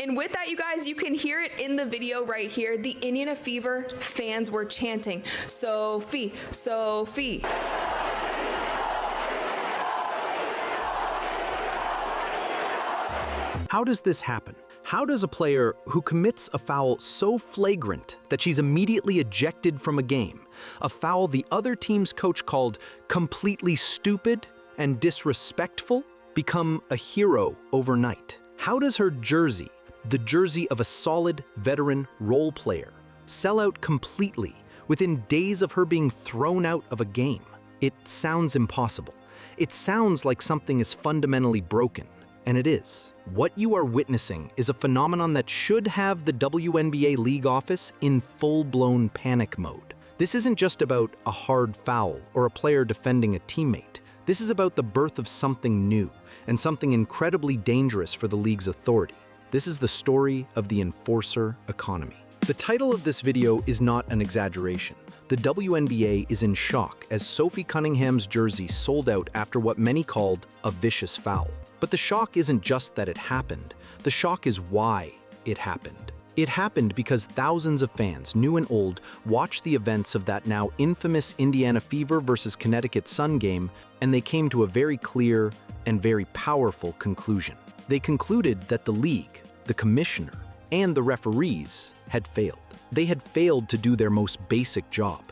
And with that, you guys, you can hear it in the video right here. The Indiana Fever fans were chanting, "Sophie, Sophie." How does this happen? How does a player who commits a foul so flagrant that she's immediately ejected from a game, a foul the other team's coach called completely stupid and disrespectful, become a hero overnight? How does her jersey, the jersey of a solid veteran role player, sell out completely within days of her being thrown out of a game? It sounds impossible. It sounds like something is fundamentally broken, and it is. What you are witnessing is a phenomenon that should have the WNBA league office in full-blown panic mode. This isn't just about a hard foul or a player defending a teammate. This is about the birth of something new and something incredibly dangerous for the league's authority. This is the story of the enforcer economy. The title of this video is not an exaggeration. The WNBA is in shock as Sophie Cunningham's jersey sold out after what many called a vicious foul. But the shock isn't just that it happened. The shock is why it happened. It happened because thousands of fans, new and old, watched the events of that now infamous Indiana Fever versus Connecticut Sun game, and they came to a very clear and very powerful conclusion. They concluded that the league, the commissioner, and the referees had failed. They had failed to do their most basic job,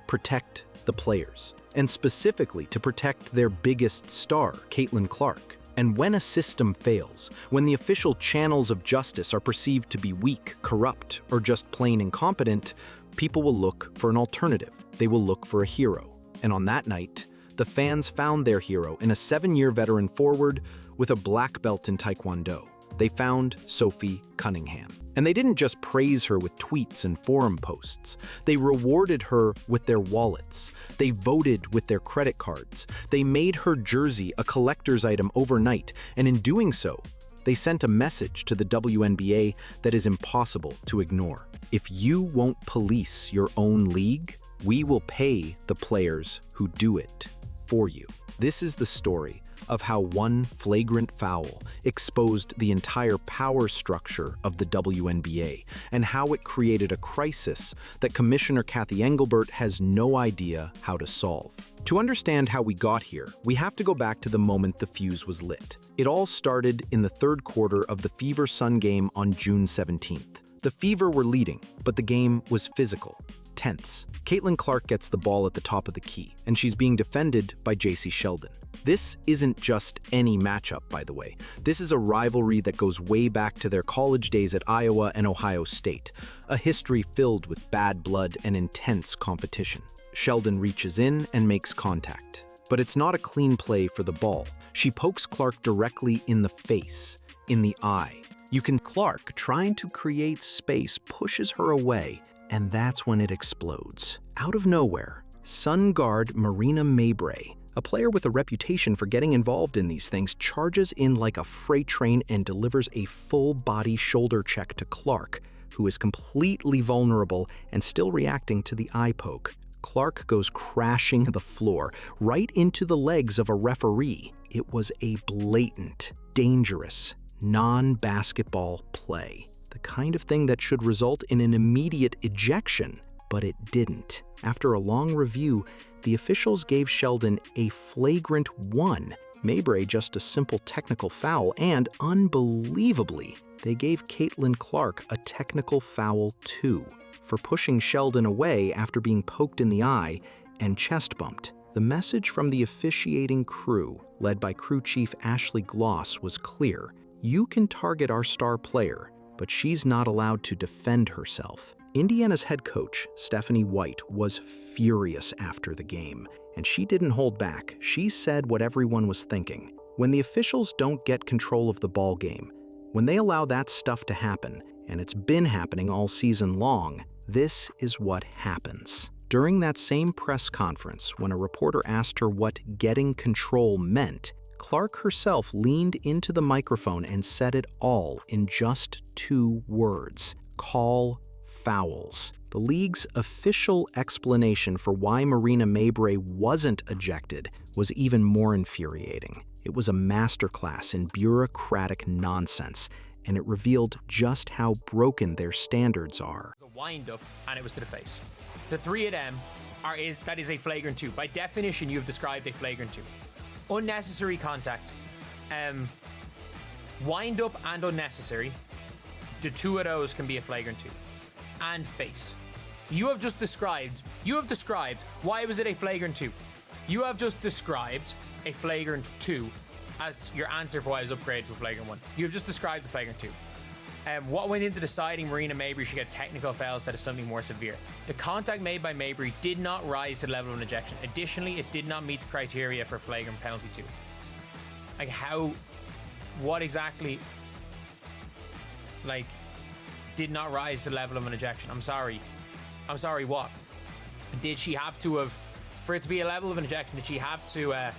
protect the players, and specifically to protect their biggest star, Caitlin Clark. And when a system fails, when the official channels of justice are perceived to be weak, corrupt, or just plain incompetent, people will look for an alternative. They will look for a hero. And on that night, the fans found their hero in a 7-year veteran forward with a black belt in Taekwondo. They found Sophie Cunningham. And they didn't just praise her with tweets and forum posts. They rewarded her with their wallets. They voted with their credit cards. They made her jersey a collector's item overnight, and in doing so, they sent a message to the WNBA that is impossible to ignore. If you won't police your own league, we will pay the players who do it for you. This is the story of how one flagrant foul exposed the entire power structure of the WNBA and how it created a crisis that Commissioner Cathy Engelbert has no idea how to solve. To understand how we got here, we have to go back to the moment the fuse was lit. It all started in the third quarter of the Fever Sun game on June 17th. The Fever were leading, but the game was physical, tense. Caitlin Clark gets the ball at the top of the key, and she's being defended by Jacy Sheldon. This isn't just any matchup, by the way. This is a rivalry that goes way back to their college days at Iowa and Ohio State, a history filled with bad blood and intense competition. Sheldon reaches in and makes contact. But it's not a clean play for the ball. She pokes Clark directly in the face, in the eye. You can Clark, trying to create space, pushes her away, and that's when it explodes. Out of nowhere, Sun guard Marina Mabrey, a player with a reputation for getting involved in these things, charges in like a freight train and delivers a full-body shoulder check to Clark, who is completely vulnerable and still reacting to the eye poke. Clark goes crashing the floor, right into the legs of a referee. It was a blatant, dangerous, non-basketball play. The kind of thing that should result in an immediate ejection, but it didn't. After a long review, the officials gave Sheldon a flagrant 1, Mabrey just a simple technical foul, and unbelievably, they gave Caitlin Clark a technical foul 2 for pushing Sheldon away after being poked in the eye and chest bumped. The message from the officiating crew, led by crew chief Ashley Gloss, was clear. You can target our star player, but she's not allowed to defend herself. Indiana's head coach, Stephanie White, was furious after the game, and she didn't hold back. She said what everyone was thinking. When the officials don't get control of the ball game, when they allow that stuff to happen, and it's been happening all season long, this is what happens. During that same press conference, when a reporter asked her what getting control meant, Clark herself leaned into the microphone and said it all in just 2 words: call fouls. The league's official explanation for why Marina Mabrey wasn't ejected was even more infuriating. It was a masterclass in bureaucratic nonsense, and it revealed just how broken their standards are. A wind up, and it was to the face. The three of them that is a flagrant 2. By definition, you've described a flagrant 2. Unnecessary contact, wind up and unnecessary. The two of those can be a flagrant 2. And face. You have described why was it a flagrant 2. You have just described a flagrant 2 as your answer for why it was upgraded to a flagrant 1. You have just described the flagrant 2. What went into deciding Marina Mabrey should get technical foul instead of something more severe? The contact made by Mabrey did not rise to the level of an ejection. Additionally, it did not meet the criteria for flagrant penalty 2. Like what exactly, did not rise to the level of an ejection? I'm sorry, what? Did she have to have, for it to be a level of an ejection, did she have to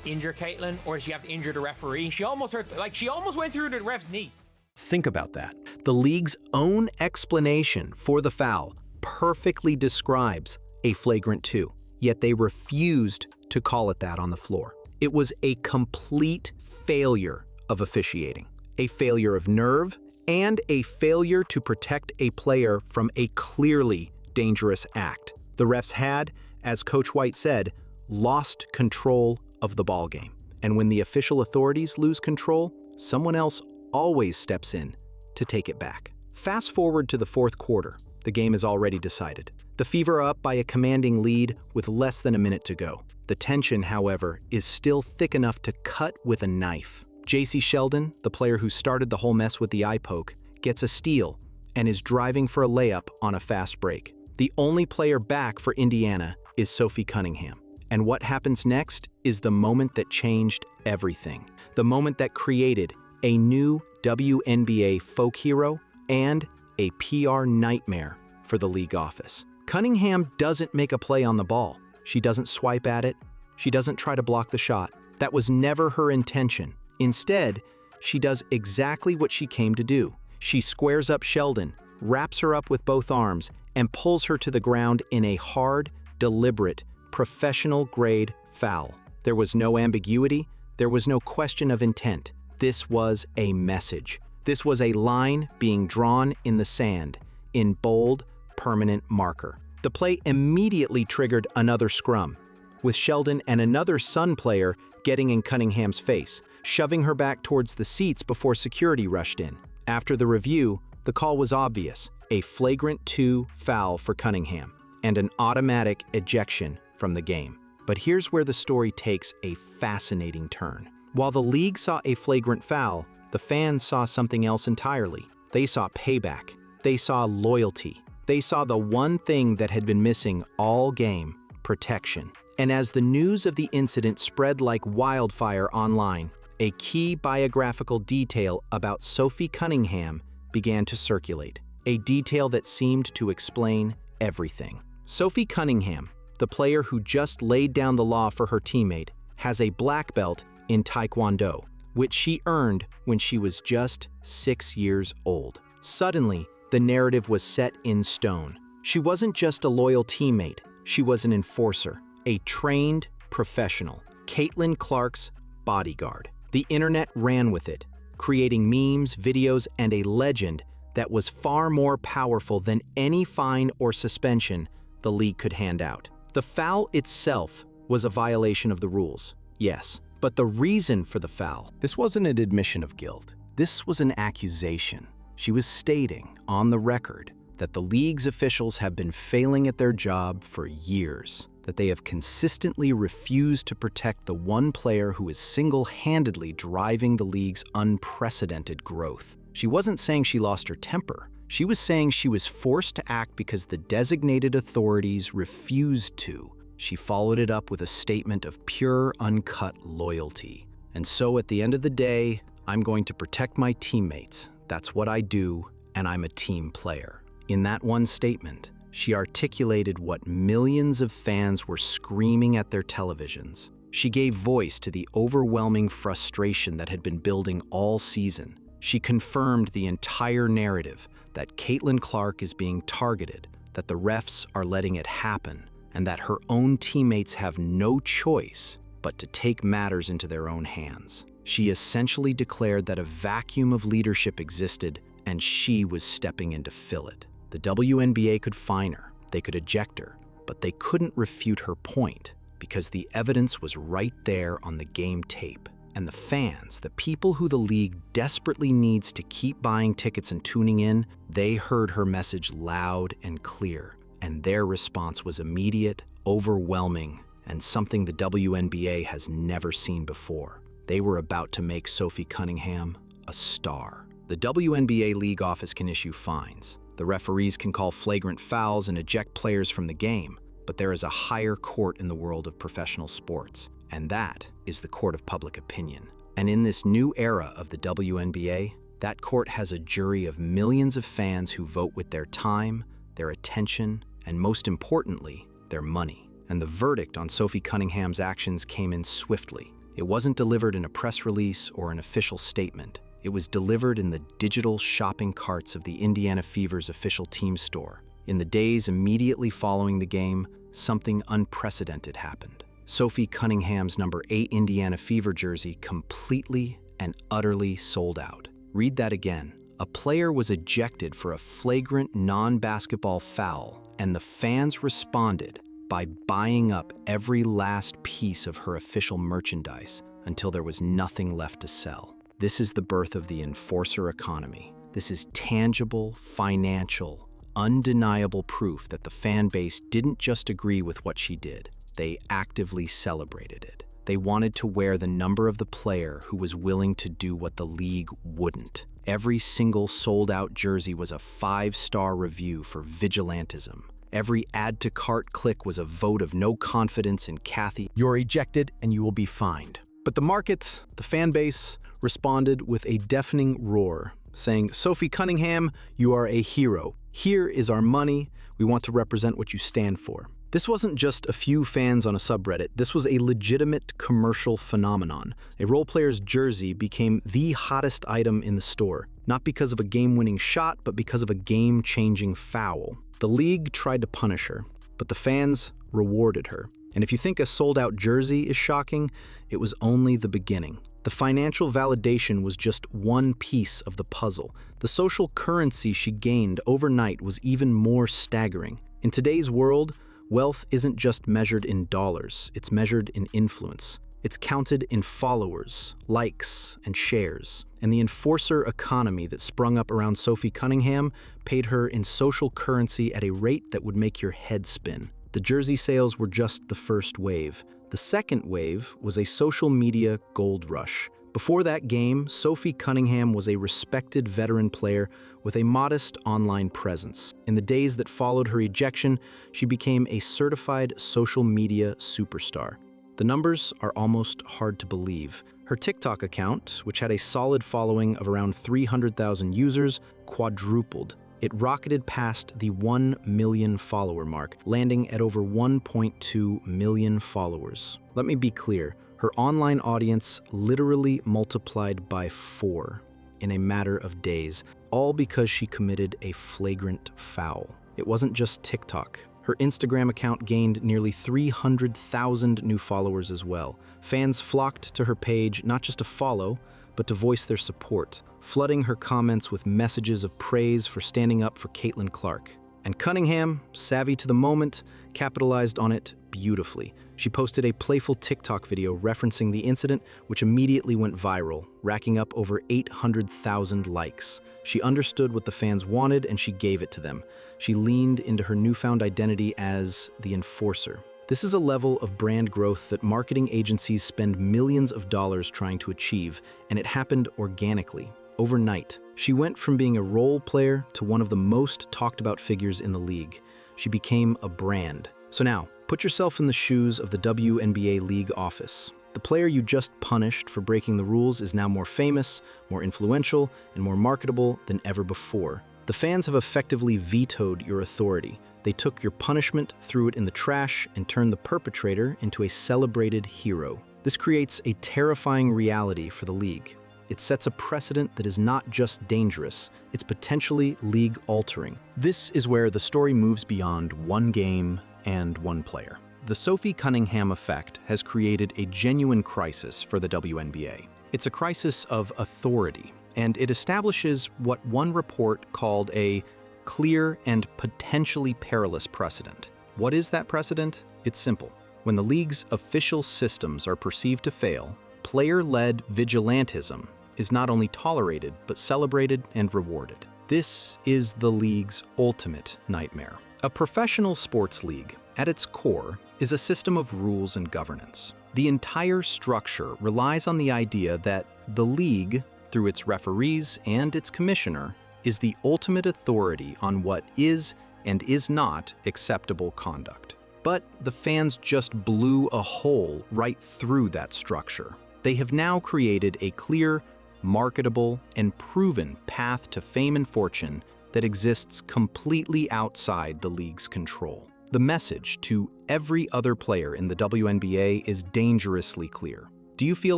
injure Caitlin, or did she have to injure the referee? She almost went through the ref's knee. Think about that. The league's own explanation for the foul perfectly describes a flagrant 2, yet they refused to call it that on the floor. It was a complete failure of officiating, a failure of nerve, and a failure to protect a player from a clearly dangerous act. The refs had, as Coach White said, lost control of the ballgame. And when the official authorities lose control, someone else always steps in to take it back. Fast forward to the fourth quarter. The game is already decided. The Fever are up by a commanding lead with less than a minute to go. The tension, however, is still thick enough to cut with a knife. Jacy Sheldon, the player who started the whole mess with the eye poke, gets a steal and is driving for a layup on a fast break. The only player back for Indiana is Sophie Cunningham. And what happens next is the moment that changed everything. The moment that created a new WNBA folk hero and a PR nightmare for the league office. Cunningham doesn't make a play on the ball. She doesn't swipe at it. She doesn't try to block the shot. That was never her intention. Instead, she does exactly what she came to do. She squares up Sheldon, wraps her up with both arms, and pulls her to the ground in a hard, deliberate, professional-grade foul. There was no ambiguity. There was no question of intent. This was a message. This was a line being drawn in the sand, in bold, permanent marker. The play immediately triggered another scrum, with Sheldon and another Sun player getting in Cunningham's face, shoving her back towards the seats before security rushed in. After the review, the call was obvious: a flagrant 2 foul for Cunningham, and an automatic ejection from the game. But here's where the story takes a fascinating turn. While the league saw a flagrant foul, the fans saw something else entirely. They saw payback. They saw loyalty. They saw the one thing that had been missing all game: protection. And as the news of the incident spread like wildfire online, a key biographical detail about Sophie Cunningham began to circulate, a detail that seemed to explain everything. Sophie Cunningham, the player who just laid down the law for her teammate, has a black belt in Taekwondo, which she earned when she was just 6 years old. Suddenly, the narrative was set in stone. She wasn't just a loyal teammate, she was an enforcer, a trained professional, Caitlin Clark's bodyguard. The internet ran with it, creating memes, videos, and a legend that was far more powerful than any fine or suspension the league could hand out. The foul itself was a violation of the rules, yes, but the reason for the foul, this wasn't an admission of guilt. This was an accusation. She was stating on the record that the league's officials have been failing at their job for years, that they have consistently refused to protect the one player who is single-handedly driving the league's unprecedented growth. She wasn't saying she lost her temper. She was saying she was forced to act because the designated authorities refused to. She followed it up with a statement of pure, uncut loyalty. And so at the end of the day, I'm going to protect my teammates. That's what I do, and I'm a team player. In that one statement, she articulated what millions of fans were screaming at their televisions. She gave voice to the overwhelming frustration that had been building all season. She confirmed the entire narrative that Caitlin Clark is being targeted, that the refs are letting it happen, and that her own teammates have no choice but to take matters into their own hands. She essentially declared that a vacuum of leadership existed and she was stepping in to fill it. The WNBA could fine her, they could eject her, but they couldn't refute her point because the evidence was right there on the game tape. And the fans, the people who the league desperately needs to keep buying tickets and tuning in, they heard her message loud and clear. And their response was immediate, overwhelming, and something the WNBA has never seen before. They were about to make Sophie Cunningham a star. The WNBA league office can issue fines. The referees can call flagrant fouls and eject players from the game. But there is a higher court in the world of professional sports, and that is the court of public opinion. And in this new era of the WNBA, that court has a jury of millions of fans who vote with their time, their attention, and most importantly, their money. And the verdict on Sophie Cunningham's actions came in swiftly. It wasn't delivered in a press release or an official statement. It was delivered in the digital shopping carts of the Indiana Fever's official team store. In the days immediately following the game, something unprecedented happened. Sophie Cunningham's number 8 Indiana Fever jersey completely and utterly sold out. Read that again. A player was ejected for a flagrant non-basketball foul, and the fans responded by buying up every last piece of her official merchandise until there was nothing left to sell. This is the birth of the enforcer economy. This is tangible, financial, undeniable proof that the fan base didn't just agree with what she did. They actively celebrated it. They wanted to wear the number of the player who was willing to do what the league wouldn't. Every single sold-out jersey was a 5-star review for vigilantism. Every add-to-cart click was a vote of no confidence in Cathy. You're ejected and you will be fined. But the markets, the fan base, responded with a deafening roar, saying, "Sophie Cunningham, you are a hero. Here is our money. We want to represent what you stand for." This wasn't just a few fans on a subreddit. This was a legitimate commercial phenomenon. A role player's jersey became the hottest item in the store, not because of a game-winning shot, but because of a game-changing foul. The league tried to punish her, but the fans rewarded her. And if you think a sold-out jersey is shocking, it was only the beginning. The financial validation was just one piece of the puzzle. The social currency she gained overnight was even more staggering. In today's world, wealth isn't just measured in dollars, it's measured in influence. It's counted in followers, likes, and shares. And the enforcer economy that sprung up around Sophie Cunningham paid her in social currency at a rate that would make your head spin. The jersey sales were just the first wave. The second wave was a social media gold rush. Before that game, Sophie Cunningham was a respected veteran player with a modest online presence. In the days that followed her ejection, she became a certified social media superstar. The numbers are almost hard to believe. Her TikTok account, which had a solid following of around 300,000 users, quadrupled. It rocketed past the 1 million follower mark, landing at over 1.2 million followers. Let me be clear, her online audience literally multiplied by 4 in a matter of days, all because she committed a flagrant foul. It wasn't just TikTok. Her Instagram account gained nearly 300,000 new followers as well. Fans flocked to her page not just to follow, but to voice their support, flooding her comments with messages of praise for standing up for Caitlin Clark. And Cunningham, savvy to the moment, capitalized on it beautifully. She posted a playful TikTok video referencing the incident, which immediately went viral, racking up over 800,000 likes. She understood what the fans wanted and she gave it to them. She leaned into her newfound identity as the enforcer. This is a level of brand growth that marketing agencies spend millions of dollars trying to achieve, and it happened organically, overnight. She went from being a role player to one of the most talked about figures in the league. She became a brand. So now, put yourself in the shoes of the WNBA league office. The player you just punished for breaking the rules is now more famous, more influential, and more marketable than ever before. The fans have effectively vetoed your authority. They took your punishment, threw it in the trash, and turned the perpetrator into a celebrated hero. This creates a terrifying reality for the league. It sets a precedent that is not just dangerous, it's potentially league-altering. This is where the story moves beyond one game and one player. The Sophie Cunningham effect has created a genuine crisis for the WNBA. It's a crisis of authority, and it establishes what one report called a clear and potentially perilous precedent. What is that precedent? It's simple. When the league's official systems are perceived to fail, player-led vigilantism is not only tolerated, but celebrated and rewarded. This is the league's ultimate nightmare. A professional sports league, at its core, is a system of rules and governance. The entire structure relies on the idea that the league, through its referees and its commissioner, is the ultimate authority on what is and is not acceptable conduct. But the fans just blew a hole right through that structure. They have now created a clear, marketable, and proven path to fame and fortune that exists completely outside the league's control. The message to every other player in the WNBA is dangerously clear. Do you feel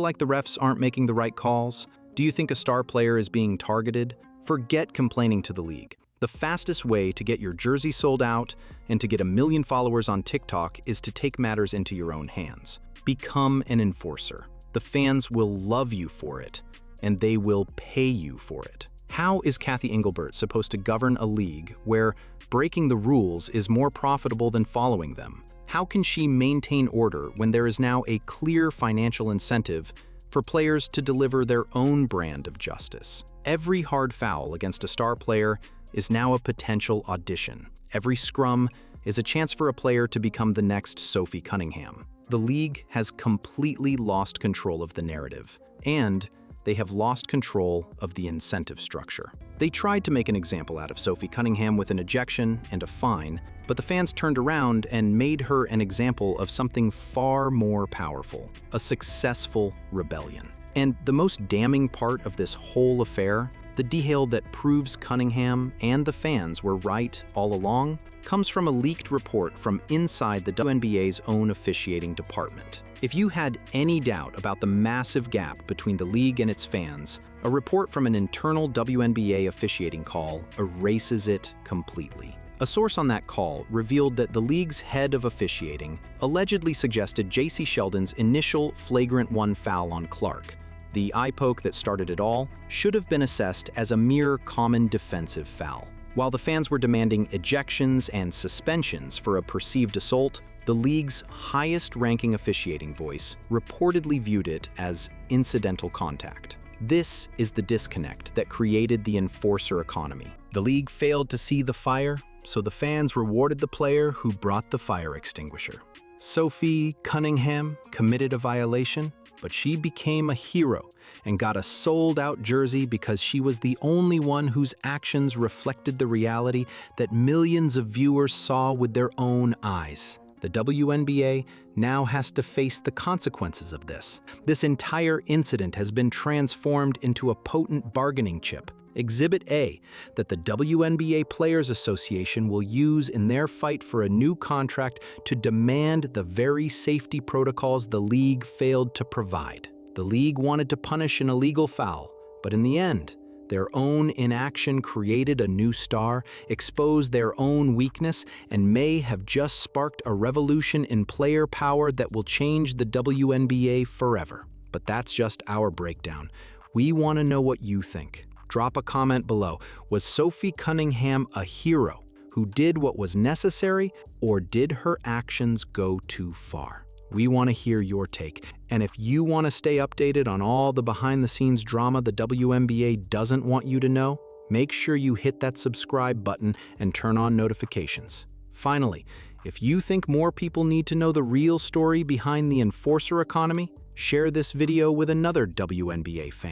like the refs aren't making the right calls? Do you think a star player is being targeted? Forget complaining to the league. The fastest way to get your jersey sold out and to get 1 million followers on TikTok is to take matters into your own hands. Become an enforcer. The fans will love you for it, and they will pay you for it. How is Cathy Engelbert supposed to govern a league where breaking the rules is more profitable than following them? How can she maintain order when there is now a clear financial incentive for players to deliver their own brand of justice? Every hard foul against a star player is now a potential audition. Every scrum is a chance for a player to become the next Sophie Cunningham. The league has completely lost control of the narrative, and they have lost control of the incentive structure. They tried to make an example out of Sophie Cunningham with an ejection and a fine, but the fans turned around and made her an example of something far more powerful, a successful rebellion. And the most damning part of this whole affair, the detail that proves Cunningham and the fans were right all along, comes from a leaked report from inside the WNBA's own officiating department. If you had any doubt about the massive gap between the league and its fans, a report from an internal WNBA officiating call erases it completely. A source on that call revealed that the league's head of officiating allegedly suggested Jacy Sheldon's initial flagrant 1 foul on Clark, the eye poke that started it all, should have been assessed as a mere common defensive foul. While the fans were demanding ejections and suspensions for a perceived assault, the league's highest-ranking officiating voice reportedly viewed it as incidental contact. This is the disconnect that created the enforcer economy. The league failed to see the fire, so the fans rewarded the player who brought the fire extinguisher. Sophie Cunningham committed a violation, but she became a hero and got a sold-out jersey because she was the only one whose actions reflected the reality that millions of viewers saw with their own eyes. The WNBA now has to face the consequences of this. This entire incident has been transformed into a potent bargaining chip, Exhibit A, that the WNBA Players Association will use in their fight for a new contract to demand the very safety protocols the league failed to provide. The league wanted to punish an illegal foul, but in the end, their own inaction created a new star, exposed their own weakness, and may have just sparked a revolution in player power that will change the WNBA forever. But that's just our breakdown. We want to know what you think. Drop a comment below. Was Sophie Cunningham a hero who did what was necessary, or did her actions go too far? We want to hear your take. And if you want to stay updated on all the behind-the-scenes drama the WNBA doesn't want you to know, make sure you hit that subscribe button and turn on notifications. Finally, if you think more people need to know the real story behind the enforcer economy, share this video with another WNBA fan.